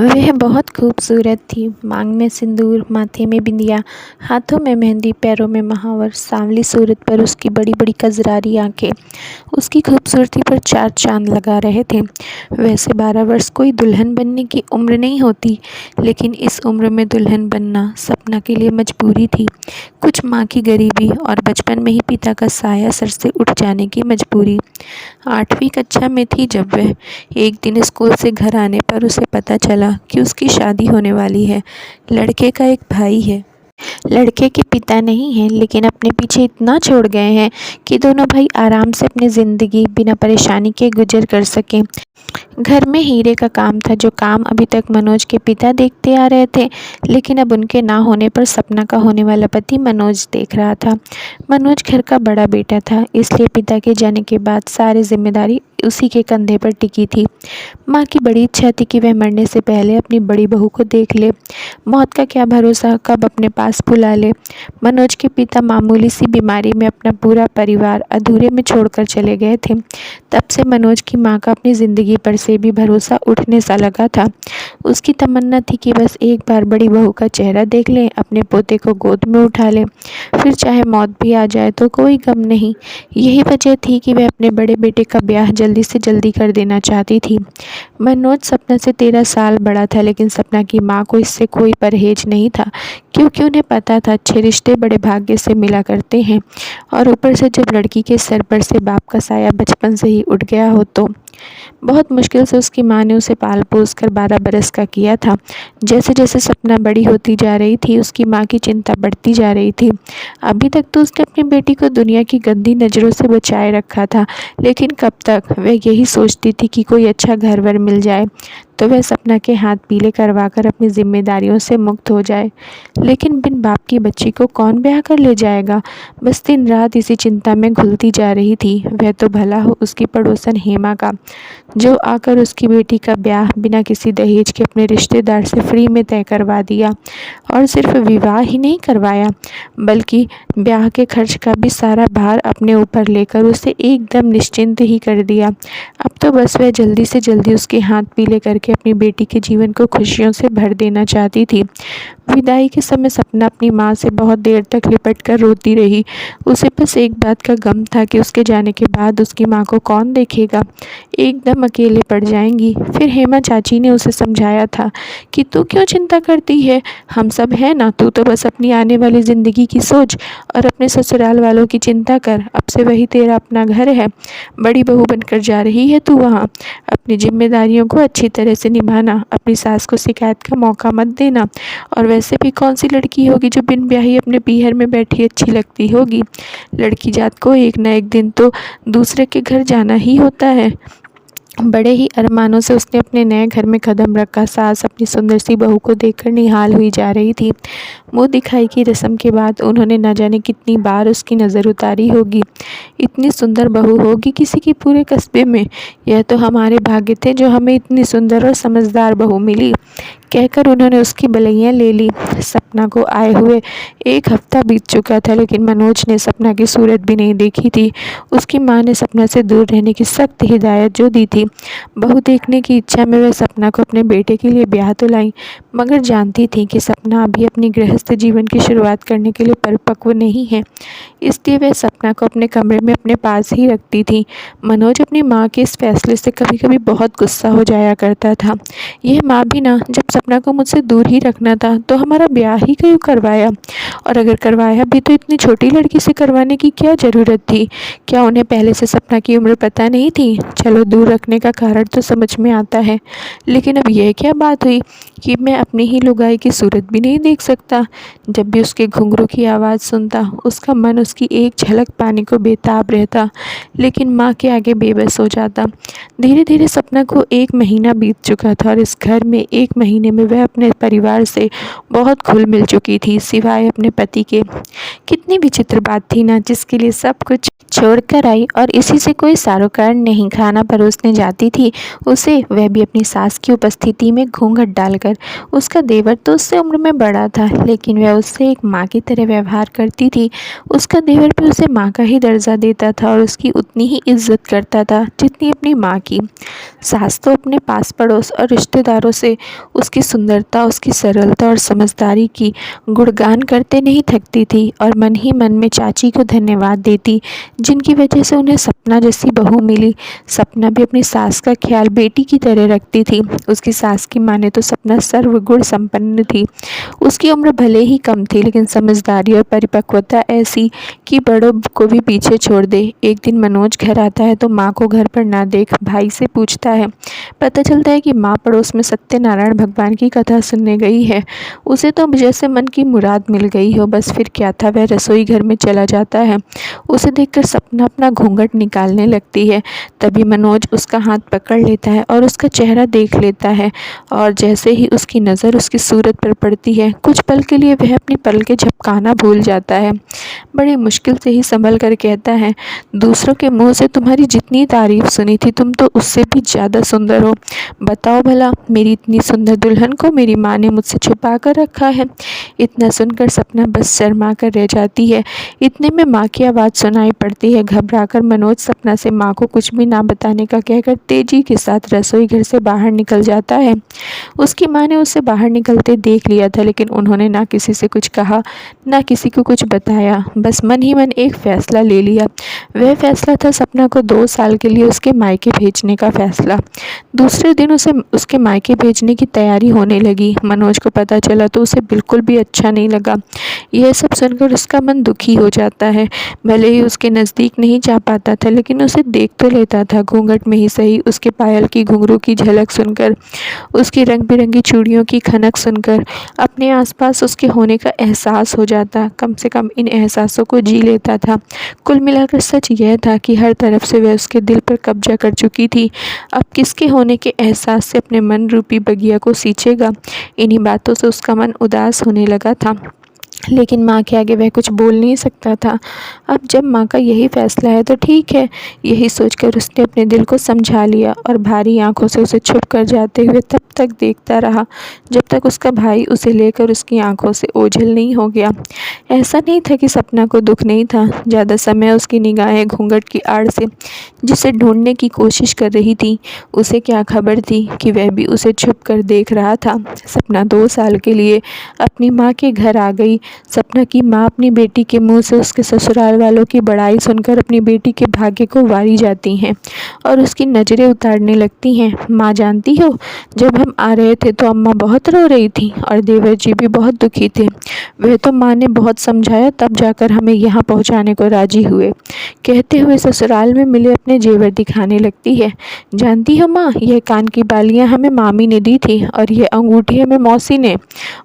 वह बहुत खूबसूरत थी। मांग में सिंदूर, माथे में बिंदिया, हाथों में मेहंदी, पैरों में महावर, सांवली सूरत पर उसकी बड़ी बड़ी कजरारी आंखें उसकी खूबसूरती पर चार चांद लगा रहे थे। वैसे 12 वर्ष कोई दुल्हन बनने की उम्र नहीं होती, लेकिन इस उम्र में दुल्हन बनना सपना के लिए मजबूरी थी। कुछ माँ की गरीबी और बचपन में ही पिता का साया सर से उठ जाने की मजबूरी। 8वीं कक्षा में थी जब वह एक दिन स्कूल से घर आने पर उसे पता चला कि उसकी शादी होने वाली है। लड़के का एक भाई है। लड़के के पिता नहीं हैं, लेकिन अपने पीछे इतना छोड़ गए हैं कि दोनों भाई आराम से अपनी ज़िंदगी बिना परेशानी के गुजर कर सकें। घर में हीरे का काम था, जो काम अभी तक मनोज के पिता देखते आ रहे थे, लेकिन अब उनके ना होने पर सपना का होने वाला पति मनोज देख रहा था। मनोज घर का बड़ा बेटा था, इसलिए पिता के जाने के बाद सारी जिम्मेदारी उसी के कंधे पर टिकी थी। माँ की बड़ी इच्छा थी कि वह मरने से पहले अपनी बड़ी बहू को देख ले। मौत का क्या भरोसा, कब अपने पास बुला ले। मनोज के पिता मामूली सी बीमारी में अपना पूरा परिवार अधूरे में छोड़कर चले गए थे। तब से मनोज की माँ का अपनी ज़िंदगी पर से भी भरोसा उठने सा लगा था। उसकी तमन्ना थी कि बस एक बार बड़ी बहू का चेहरा देख लें, अपने पोते को गोद में उठा लें, फिर चाहे मौत भी आ जाए तो कोई गम नहीं। यही वजह थी कि वह अपने बड़े बेटे का ब्याह जल्दी से जल्दी कर देना चाहती थी। मनोज सपना से 13 साल बड़ा था, लेकिन सपना की माँ को इससे कोई परहेज नहीं था, क्योंकि उन्हें पता था अच्छे रिश्ते बड़े भाग्य से मिला करते हैं, और ऊपर से जब लड़की के सर पर से बाप का साया बचपन से ही उठ गया हो तो। बहुत मुश्किल से उसकी माँ ने उसे पाल पोस कर 12 बरस का किया था। जैसे जैसे सपना बड़ी होती जा रही थी, उसकी माँ की चिंता बढ़ती जा रही थी। अभी तक तो उसने अपनी बेटी को दुनिया की गंदी नज़रों से बचाए रखा था, लेकिन कब तक वह यही सोचती थी कि कोई अच्छा घर वर मिल जाए तो वह सपना के हाथ पीले करवाकर अपनी जिम्मेदारियों से मुक्त हो जाए। लेकिन बिन बाप की बच्ची को कौन ब्याह कर ले जाएगा। बस दिन रात इसी चिंता में घुलती जा रही थी। वह तो भला हो उसकी पड़ोसन हेमा का, जो आकर उसकी बेटी का ब्याह बिना किसी दहेज के अपने रिश्तेदार से फ्री में तय करवा दिया, और सिर्फ विवाह ही नहीं करवाया, बल्कि ब्याह के खर्च का भी सारा भार अपने ऊपर लेकर उसे एकदम निश्चिंत ही कर दिया। अब तो बस वह जल्दी से जल्दी उसके हाथ पीले करके अपनी बेटी के जीवन को खुशियों से भर देना चाहती थी। विदाई के समय सपना अपनी माँ से बहुत देर तक लिपट कर रोती रही। उसे बस एक बात का गम था कि उसके जाने के बाद उसकी माँ को कौन देखेगा। एकदम अकेले पड़ जाएंगी। फिर हेमा चाची ने उसे समझाया था कि तू क्यों चिंता करती है, हम सब हैं ना, तू तो बस अपनी आने वाली ज़िंदगी की सोच और अपने ससुराल वालों की चिंता कर। अब से वही तेरा अपना घर है। बड़ी बहू बनकर जा रही है तू वहाँ। अपनी जिम्मेदारियों को अच्छी तरह से निभाना, अपनी सास को शिकायत का मौका मत देना। और वैसे भी कौन सी लड़की होगी जो बिन ब्याही अपने पीहर में बैठी अच्छी लगती होगी। लड़की जात को एक ना एक दिन तो दूसरे के घर जाना ही होता है। बड़े ही अरमानों से उसने अपने नए घर में कदम रखा। सास अपनी सुंदर सी बहू को देखकर निहाल हुई जा रही थी। मुँह दिखाई की रस्म के बाद उन्होंने न जाने कितनी बार उसकी नज़र उतारी होगी। इतनी सुंदर बहू होगी किसी की पूरे कस्बे में। यह तो हमारे भाग्य थे जो हमें इतनी सुंदर और समझदार बहू मिली, कहकर उन्होंने उसकी बलैयाँ ले ली। सपना को आए हुए 1 हफ्ता बीत चुका था, लेकिन मनोज ने सपना की सूरत भी नहीं देखी थी। उसकी माँ ने सपना से दूर रहने की सख्त हिदायत जो दी थी। बहू देखने की इच्छा में वह सपना को अपने बेटे के लिए ब्याह तो लाई, मगर जानती थी कि सपना अभी अपनी गृहस्थ जीवन की शुरुआत करने के लिए परिपक्व नहीं है, इसलिए वह सपना को अपने कमरे में अपने पास ही रखती थी। मनोज अपनी माँ के इस फैसले से कभी कभी बहुत गुस्सा हो जाया करता था। यह माँ भी ना, जब सपना को मुझसे दूर ही रखना था तो हमारा ब्याह ही क्यों करवाया, और अगर करवाया भी तो इतनी छोटी लड़की से करवाने की क्या ज़रूरत थी। क्या उन्हें पहले से सपना की उम्र पता नहीं थी। चलो दूर रखने का कारण तो समझ में आता है, लेकिन अब यह क्या बात हुई कि मैं अपनी ही लुगाई की सूरत भी नहीं देख सकता। जब भी उसके घुंघरू की आवाज़ सुनता, उसका मन उसकी एक झलक पाने को बेताब रहता, लेकिन माँ के आगे बेबस हो जाता। धीरे धीरे सपना को 1 महीना बीत चुका था, और इस घर में 1 महीने में वह अपने परिवार से बहुत घुल मिल चुकी थी, सिवाय अपने पति के। कितनी विचित्र बात थी ना, जिसके लिए सब कुछ छोड़कर आई और इसी से कोई सरोकार नहीं। खाना परोसने जाती थी उसे, वह भी अपनी सास की उपस्थिति में घूंघट डालकर। उसका देवर तो उससे उम्र में बड़ा था, लेकिन वह उससे एक माँ की तरह व्यवहार करती थी। उसका देवर भी उसे माँ का ही दर्जा देता था और उसकी उतनी ही इज्जत करता था जितनी अपनी माँ की। सास तो अपने पास पड़ोस और रिश्तेदारों से उसकी सुंदरता, उसकी सरलता और समझदारी की गुणगान करते नहीं थकती थी और मन ही मन में चाची को धन्यवाद देती, जिनकी वजह से उन्हें सपना जैसी बहू मिली। सपना भी अपनी सास का ख्याल बेटी की तरह रखती थी। उसकी सास की माने तो सपना सर्वगुण संपन्न थी। उसकी उम्र भले ही कम थी, लेकिन समझदारी और परिपक्वता ऐसी कि बड़ों को भी पीछे छोड़ दे। एक दिन मनोज घर आता है तो माँ को घर पर ना देख भाई से पूछता है। पता चलता है कि माँ पड़ोस में सत्यनारायण भगवान की कथा सुनने गई है। उसे तो जैसे मन की मुराद मिल गई हो, बस फिर क्या था, वह रसोई घर में चला जाता है। उसे देखकर सपना अपना घूंघट निकालने लगती है। तभी मनोज उसका हाथ पकड़ लेता है और उसका चेहरा देख लेता है, और जैसे ही उसकी नज़र उसकी सूरत पर पड़ती है, कुछ पल के लिए वह अपनी पलकें झपकाना भूल जाता है। बड़ी मुश्किल से ही संभल कर कहता है, दूसरों के मुंह से तुम्हारी जितनी तारीफ सुनी थी, तुम तो उससे भी ज़्यादा सुंदर हो। बताओ भला, मेरी इतनी सुंदर दुल्हन को मेरी माँ ने मुझसे छुपा कर रखा है। इतना सुनकर सपना बस शर्मा कर रह जाती है। इतने में माँ की आवाज़ सुनाई पड़ती है। घबराकर मनोज सपना से माँ को कुछ भी ना बताने का कहकर तेजी के साथ रसोई घर से बाहर निकल जाता है। उसकी माँ ने उसे बाहर निकलते देख लिया था, लेकिन उन्होंने ना किसी से कुछ कहा, ना किसी को कुछ बताया। बस मन ही मन एक फ़ैसला ले लिया। वह फ़ैसला था सपना को 2 साल के लिए उसके मायके भेजने का फ़ैसला। दूसरे दिन उसे उसके मायके भेजने की तैयारी होने लगी। मनोज को पता चला तो उसे बिल्कुल भी अच्छा नहीं लगा। यह सब सुनकर उसका मन दुखी हो जाता है। भले ही उसके नज़दीक नहीं जा पाता था, लेकिन उसे देख तो लेता था, घूंघट में ही सही। उसके पायल की घुंघरू की झलक सुनकर, उसकी रंग बिरंगी चूड़ियों की खनक सुनकर अपने आसपास उसके होने का एहसास हो जाता। कम से कम इन एहसासों को जी लेता था। कुल मिलाकर सच यह था कि हर तरफ से वह उसके दिल पर कब्जा कर चुकी थी। अब किसके होने के एहसास से अपने मन रूपी बगिया को सींचेगा। इन्हीं बातों से उसका मन उदास होने लगा था, लेकिन माँ के आगे वह कुछ बोल नहीं सकता था। अब जब माँ का यही फैसला है तो ठीक है, यही सोचकर उसने अपने दिल को समझा लिया और भारी आंखों से उसे छुप कर जाते हुए तब तक देखता रहा जब तक उसका भाई उसे लेकर उसकी आंखों से ओझल नहीं हो गया। ऐसा नहीं था कि सपना को दुख नहीं था। ज़्यादा समय उसकी निगाहें घूंघट की आड़ से जिसे ढूंढने की कोशिश कर रही थी, उसे क्या खबर थी कि वह भी उसे छुप कर देख रहा था। सपना 2 साल के लिए अपनी माँ के घर आ गई। सपना की माँ अपनी बेटी के मुंह से उसके ससुराल वालों की बड़ाई सुनकर अपनी बेटी के भाग्य को वारी जाती हैं और उसकी नज़रें उतारने लगती हैं। माँ, जानती हो, जब हम आ रहे थे तो अम्मा बहुत रो रही थी और देवर जी भी बहुत दुखी थे। वह तो माँ ने बहुत समझाया, तब जाकर हमें यहाँ पहुँचाने को राजी हुए। कहते हुए ससुराल में मिले अपने जेवर दिखाने लगती है। जानती हो माँ, यह कान की बालियाँ हमें मामी ने दी थी और यह अंगूठी हमें मौसी ने,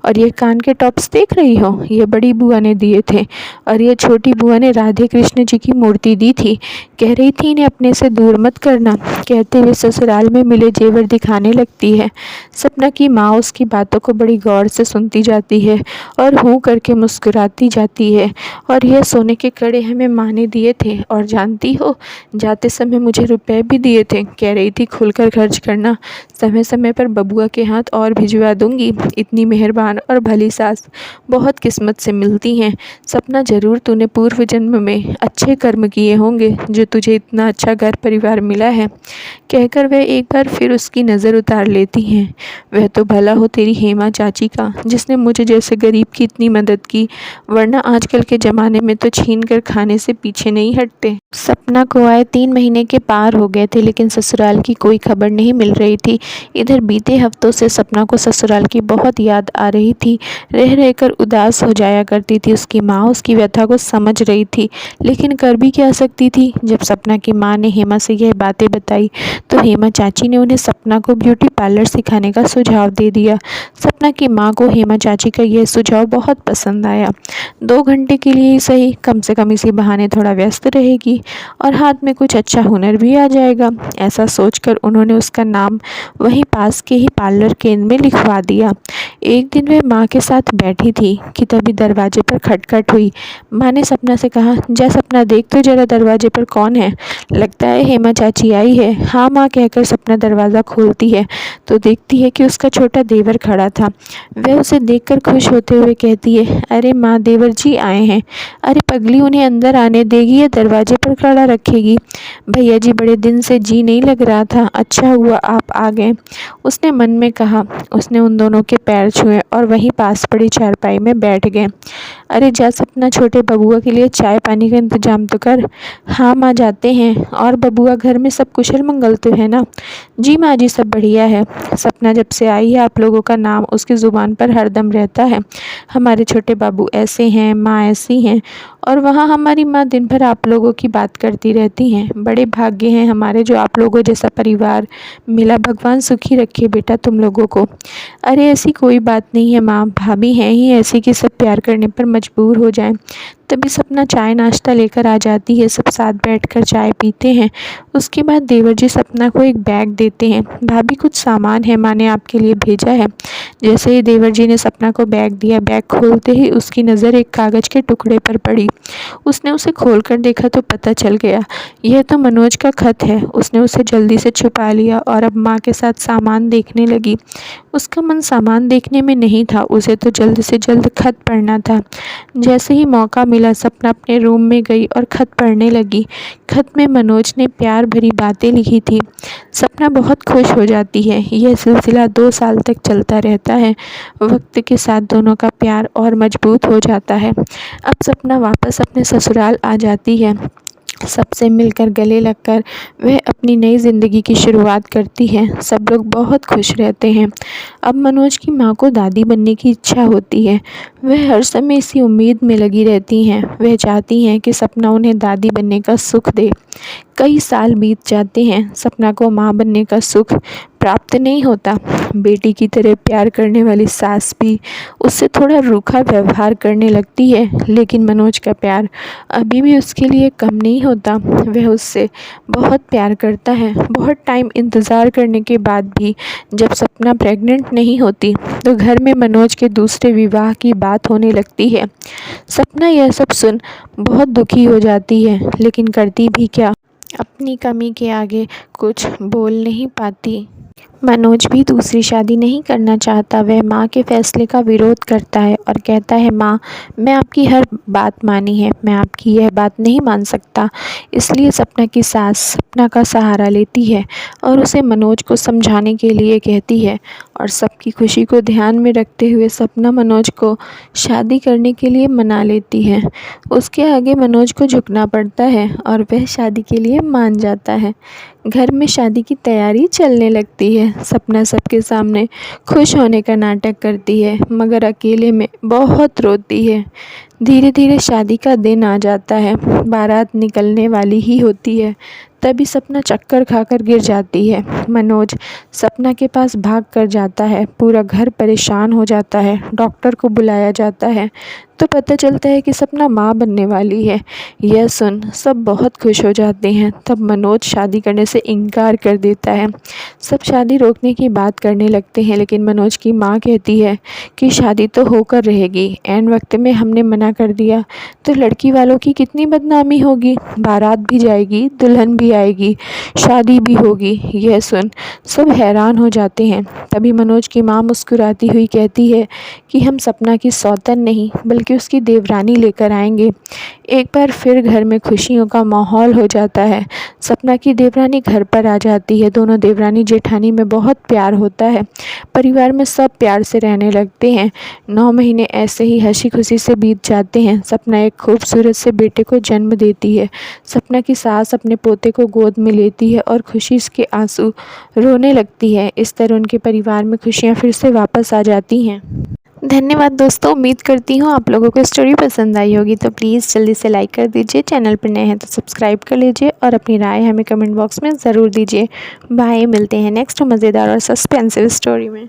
और ये कान के टॉप्स देख रही हो, ये बड़ी बुआ ने दिए थे और ये छोटी बुआ ने राधे कृष्ण जी की मूर्ति दी थी। कह रही थी इन्हें अपने से दूर मत करना। कहते हुए ससुराल में मिले जेवर दिखाने लगती है। सपना की माँ उसकी बातों को बड़ी गौर से सुनती जाती है और हूँ करके मुस्कुराती जाती है। और यह सोने के कड़े हमें माँ ने दिए थे, और जानती हो, जाते समय मुझे रुपए भी दिए थे। कह रही थी खुलकर खर्च करना, समय समय पर बबुआ के हाथ और भिजवा दूंगी। इतनी मेहरबान और भली सास बहुत किस्मत से मिलती हैं। सपना, ज़रूर तूने पूर्व जन्म में अच्छे कर्म किए होंगे जो तुझे इतना अच्छा घर परिवार मिला है। कहकर वह एक बार फिर उसकी नज़र उतार लेती हैं। वह तो भला हो तेरी हेमा चाची का, जिसने मुझे जैसे गरीब की इतनी मदद की, वरना आजकल के ज़माने में तो छीन कर खाने से पीछे नहीं हटते। सपना को आए 3 महीने के पार हो गए थे, लेकिन ससुराल की कोई खबर नहीं मिल रही थी। इधर बीते हफ्तों से सपना को ससुराल की बहुत याद आ रही थी। रह रहकर उदास हो जाया करती थी। उसकी माँ उसकी व्यथा को समझ रही थी, लेकिन कर भी क्या सकती थी। जब सपना की माँ ने हेमा से यह बातें बताई तो हेमा चाची ने उन्हें सपना को ब्यूटी पार्लर सिखाने का सुझाव दे दिया। सपना की माँ को हेमा चाची का यह सुझाव बहुत पसंद आया। 2 घंटे के लिए ही सही, कम से कम इसी बहाने थोड़ा व्यस्त रहेगी और हाथ में कुछ अच्छा हुनर भी आ जाएगा। ऐसा सोचकर उन्होंने उसका नाम वहीं पास के ही पार्लर केंद्र में लिखवा दिया। एक दिन वह माँ के साथ बैठी थी कि तभी दरवाजे पर खटखट हुई। माँ ने सपना से कहा, जा सपना देख तो जरा दरवाजे पर कौन है। लगता है हेमा चाची आई है। हाँ माँ कहकर सपना दरवाज़ा खोलती है तो देखती है कि उसका छोटा देवर खड़ा था। वह उसे देखकर खुश होते हुए कहती है, अरे माँ, देवर जी आए हैं। अरे पगली, उन्हें अंदर आने देगी या दरवाजे पर खड़ा रखेगी। भैया जी, बड़े दिन से जी नहीं लग रहा था, अच्छा हुआ आप आ गए, उसने मन में कहा। उसने उन दोनों के पैर छुए और वहीं पास पड़ी चारपाई में बैठ गए। अरे जा सपना, छोटे बबुआ के लिए चाय पानी का इंतजाम तो कर। हाँ माँ, जाते हैं। और बबुआ, घर में सब कुशल मंगल तो है ना। जी माँ जी, सब बढ़िया है। सपना जब से आई है आप लोगों का नाम उसकी ज़ुबान पर हरदम रहता है। हमारे छोटे बाबू ऐसे हैं, माँ ऐसी हैं, और वहाँ हमारी माँ दिन भर आप लोगों की बात करती रहती हैं। बड़े भाग्य हैं हमारे जो आप लोगों जैसा परिवार मिला। भगवान सुखी रखे बेटा तुम लोगों को। अरे ऐसी कोई बात नहीं है माँ, भाभी हैं ही ऐसी कि सब प्यार करने पर मजबूर हो जाएं। तभी सपना चाय नाश्ता लेकर आ जाती है। सब साथ बैठकर चाय पीते हैं। उसके बाद देवर जी सपना को एक बैग देते हैं। भाभी, कुछ सामान है, माँ ने आपके लिए भेजा है। जैसे ही देवर जी ने सपना को बैग दिया, बैग खोलते ही उसकी नज़र एक कागज़ के टुकड़े पर पड़ी। उसने उसे खोलकर देखा तो पता चल गया, यह तो मनोज का खत है। उसने उसे जल्दी से छुपा लिया और अब माँ के साथ सामान देखने लगी। उसका मन सामान देखने में नहीं था, उसे तो जल्द से जल्द खत पढ़ना था। जैसे ही मौका मिला सपना अपने रूम में गई और खत पढ़ने लगी। खत में मनोज ने प्यार भरी बातें लिखी थी। सपना बहुत खुश हो जाती है। यह सिलसिला 2 साल तक चलता रहता है। वक्त के साथ दोनों का प्यार और मजबूत हो जाता है। अब सपना वापस अपने ससुराल आ जाती है। सबसे मिलकर गले लगकर वह अपनी नई ज़िंदगी की शुरुआत करती है। सब लोग बहुत खुश रहते हैं। अब मनोज की माँ को दादी बनने की इच्छा होती है। वह हर समय इसी उम्मीद में लगी रहती हैं। वह चाहती हैं कि सपना उन्हें दादी बनने का सुख दे। कई साल बीत जाते हैं, सपना को माँ बनने का सुख प्राप्त नहीं होता। बेटी की तरह प्यार करने वाली सास भी उससे थोड़ा रूखा व्यवहार करने लगती है, लेकिन मनोज का प्यार अभी भी उसके लिए कम नहीं होता। वह उससे बहुत प्यार करता है। बहुत टाइम इंतज़ार करने के बाद भी जब सपना प्रेग्नेंट नहीं होती तो घर में मनोज के दूसरे विवाह की बात होने लगती है। सपना यह सब सुन बहुत दुखी हो जाती है, लेकिन करती भी क्या, अपनी कमी के आगे कुछ बोल नहीं पाती। मनोज भी दूसरी शादी नहीं करना चाहता। वह माँ के फैसले का विरोध करता है और कहता है, माँ, मैं आपकी हर बात मानी है, मैं आपकी यह बात नहीं मान सकता। इसलिए सपना की सास सपना का सहारा लेती है और उसे मनोज को समझाने के लिए कहती है, और सबकी खुशी को ध्यान में रखते हुए सपना मनोज को शादी करने के लिए मना लेती है। उसके आगे मनोज को झुकना पड़ता है और वह शादी के लिए मान जाता है। घर में शादी की तैयारी चलने लगती है। सपना सबके सामने खुश होने का नाटक करती है, मगर अकेले में बहुत रोती है। धीरे धीरे शादी का दिन आ जाता है। बारात निकलने वाली ही होती है, तभी सपना चक्कर खाकर गिर जाती है। मनोज सपना के पास भाग कर जाता है। पूरा घर परेशान हो जाता है। डॉक्टर को बुलाया जाता है तो पता चलता है कि सपना माँ बनने वाली है। यह सुन सब बहुत खुश हो जाते हैं। तब मनोज शादी करने से इनकार कर देता है। सब शादी रोकने की बात करने लगते हैं, लेकिन मनोज की माँ कहती है कि शादी तो होकर रहेगी। ऐन वक्त में हमने मना कर दिया तो लड़की वालों की कितनी बदनामी होगी। बारात भी जाएगी, दुल्हन भी आएगी, शादी भी होगी। यह सुन सब हैरान हो जाते हैं। तभी मनोज की माँ मुस्कुराती हुई कहती है कि हम सपना की सौतन नहीं बल्कि उसकी देवरानी लेकर आएंगे। एक बार फिर घर में खुशियों का माहौल हो जाता है। सपना की देवरानी घर पर आ जाती है। दोनों देवरानी जेठानी में बहुत प्यार होता है। परिवार में सब प्यार से रहने लगते हैं। 9 महीने ऐसे ही हंसी खुशी से बीत जाते हैं। सपना एक खूबसूरत से बेटे को जन्म देती है। सपना की सास अपने पोते को गोद में लेती है और खुशी के आंसू रोने लगती है। इस तरह उनके परिवार में खुशियाँ फिर से वापस आ जाती हैं। धन्यवाद दोस्तों, उम्मीद करती हूँ आप लोगों को स्टोरी पसंद आई होगी। तो प्लीज़ जल्दी से लाइक कर दीजिए, चैनल पर नए हैं तो सब्सक्राइब कर लीजिए और अपनी राय हमें कमेंट बॉक्स में ज़रूर दीजिए। बाय, मिलते हैं नेक्स्ट मज़ेदार और सस्पेंसिव स्टोरी में।